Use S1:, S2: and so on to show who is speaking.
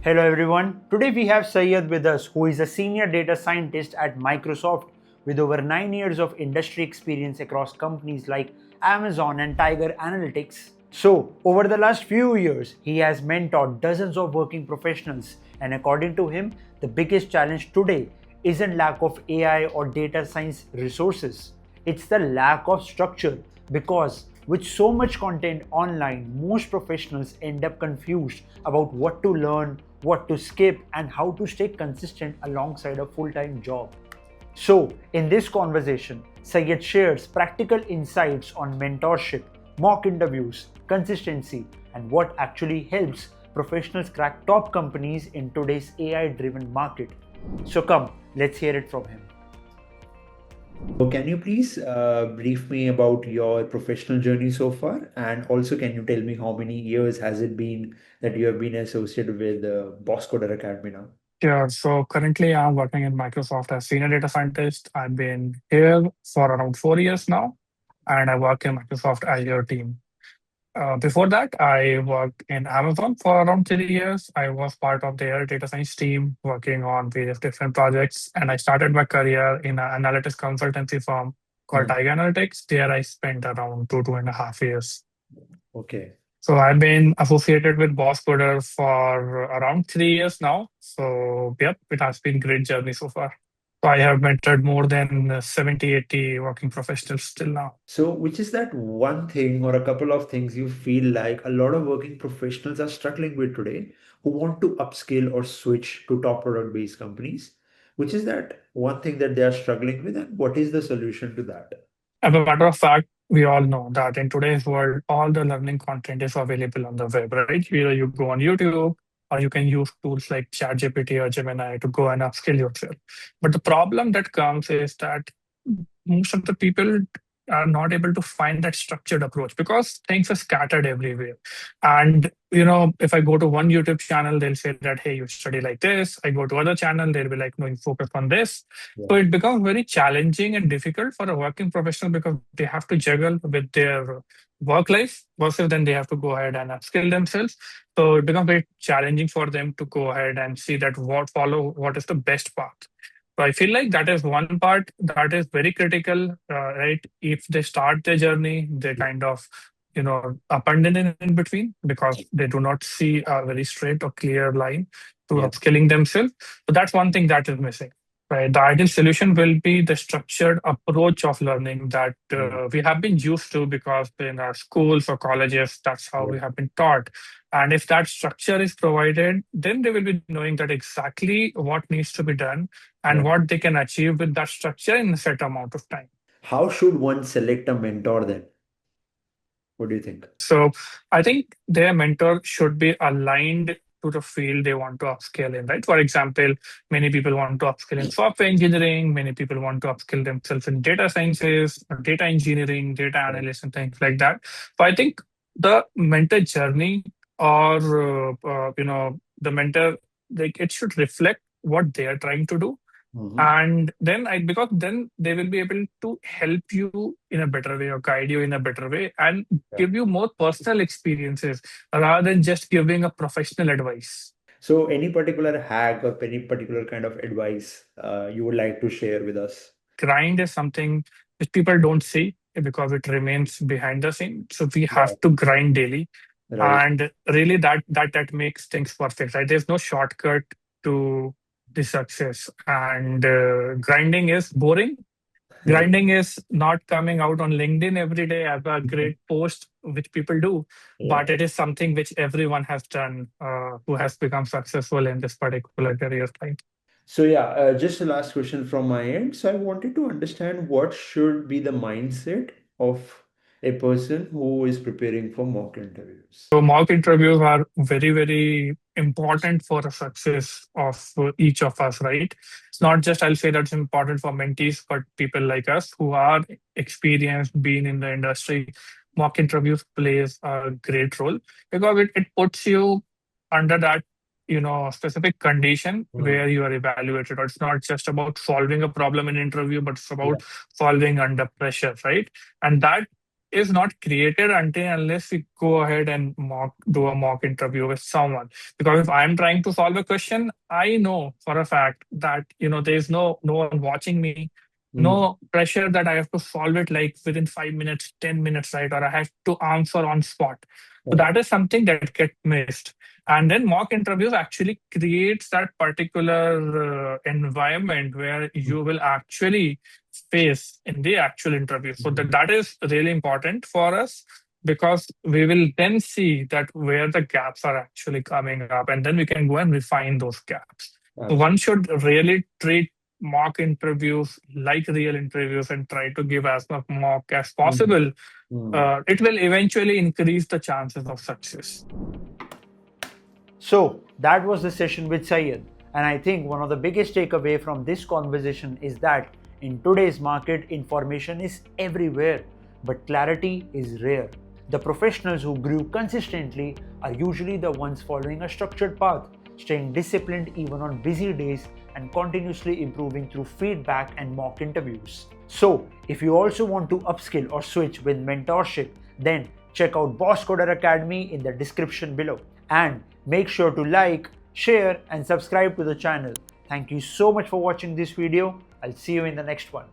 S1: Hello everyone. Today we have Syed with us, who is a senior data scientist at Microsoft with over 9 years of industry experience across companies like Amazon and Tiger Analytics. So, over the last few years, he has mentored dozens of working professionals, and according to him, the biggest challenge today isn't lack of AI or data science resources. It's the lack of structure because with so much content online, most professionals end up confused about what to learn, what to skip, and how to stay consistent alongside a full time job. So, in this conversation, Syed shares practical insights on mentorship, mock interviews, consistency, and what actually helps professionals crack top companies in today's AI driven market. So, come, let's hear it from him.
S2: So can you please brief me about your professional journey so far? And also, can you tell me how many years has it been that you have been associated with Bosscoder Academy now?
S3: Yeah, so currently I'm working in Microsoft as senior data scientist. I've been here for around 4 years now, and I work in Microsoft Azure team. Before that, I worked in Amazon for around 3 years. I was part of their data science team, working on various different projects. And I started my career in an analytics consultancy firm called
S2: Mhm.
S3: Tiger Analytics. There I spent around 2.5 years.
S2: Okay.
S3: So I've been associated with Bosscoder for around 3 years now. So yep, it has been great journey so far. So I have mentored more than 70, 80 working professionals till now.
S2: So, which is that one thing or a couple of things you feel like a lot of working professionals are struggling with today who want to upskill or switch to top product-based companies? Which is that one thing that they are struggling with, and what is the solution to that?
S3: As a matter of fact, we all know that in today's world, all the learning content is available on the web, right? Either you go on YouTube or you can use tools like ChatGPT or Gemini to go and upskill yourself. But the problem that comes is that most of the people are not able to find that structured approach because things are scattered everywhere. And if I go to one YouTube channel, they'll say that, hey, you study like this. I go to other channel, they'll be like, no, you focus on this.
S2: Yeah.
S3: So it becomes very challenging and difficult for a working professional because they have to juggle with their work life versus then they have to go ahead and upskill themselves. So it becomes very challenging for them to go ahead and see that what is the best path. So I feel like that is one part that is very critical, right? If they start their journey, they kind of abandon in between because they do not see a very straight or clear line to
S2: Yeah.
S3: upskilling themselves. So that's one thing that is missing. Right. The ideal solution will be the structured approach of learning that
S2: Mm.
S3: we have been used to because in our schools or colleges, that's how
S2: Yeah.
S3: we have been taught. And if that structure is provided, then they will be knowing that exactly what needs to be done and
S2: Right.
S3: what they can achieve with that structure in a set amount of time.
S2: How should one select a mentor then? What do you think?
S3: So I think their mentor should be aligned to the field they want to upskill in, right? For example, many people want to upskill in software engineering, many people want to upskill themselves in data sciences, or data engineering, data
S2: Right.
S3: analysts, and things like that. So I think the mentor journey or the mentor, like it should reflect what they are trying to do,
S2: Mhm.
S3: and then because then they will be able to help you in a better way or guide you in a better way and
S2: Yeah.
S3: give you more personal experiences rather than just giving a professional advice.
S2: So, any particular hack or any particular kind of advice you would like to share with us?
S3: Grind is something which people don't see because it remains behind the scene, so we
S2: Yeah.
S3: have to grind daily,
S2: Right.
S3: and really that makes things perfect, right? There's no shortcut to the success, and grinding is boring. Grinding is not coming out on LinkedIn every day as a great post, which people do,
S2: Yeah.
S3: but it is something which everyone has done who has become successful in this particular career type.
S2: So yeah, just the last question from my end. So I wanted to understand what should be the mindset of a person who is preparing for mock interviews.
S3: So mock interviews are very, very important for the success of each of us, right? It's not just I'll say that's important for mentees, but people like us who are experienced, been in the industry. Mock interviews plays a great role because it puts you under that specific condition
S2: Mhm.
S3: where you are evaluated. Or it's not just about solving a problem in interview, but it's
S2: Yeah.
S3: about solving under pressure, right? And that is not created until unless we go ahead and do a mock interview with someone. Because if I'm trying to solve a question, I know for a fact that there is no one watching me, no pressure that I have to solve it like within 5 minutes, 10 minutes, right? Or I have to answer on spot. So
S2: Right.
S3: that is something that get missed. And then mock interviews actually creates that particular environment where you will actually face in the actual interview. So that is really important for us, because we will then see that where the gaps are actually coming up, and then we can go and refine those gaps. So
S2: Absolutely.
S3: one should really treat mock interviews like real interviews and try to give as much mock as possible. It will eventually increase the chances of success.
S1: So that was the session with Syed, and I think one of the biggest takeaway from this conversation is that in today's market, information is everywhere, but clarity is rare. The professionals who grew consistently are usually the ones following a structured path, staying disciplined even on busy days, and continuously improving through feedback and mock interviews. So, if you also want to upskill or switch with mentorship, then check out Bosscoder Academy in the description below. And make sure to like, share, and subscribe to the channel. Thank you so much for watching this video. I'll see you in the next one.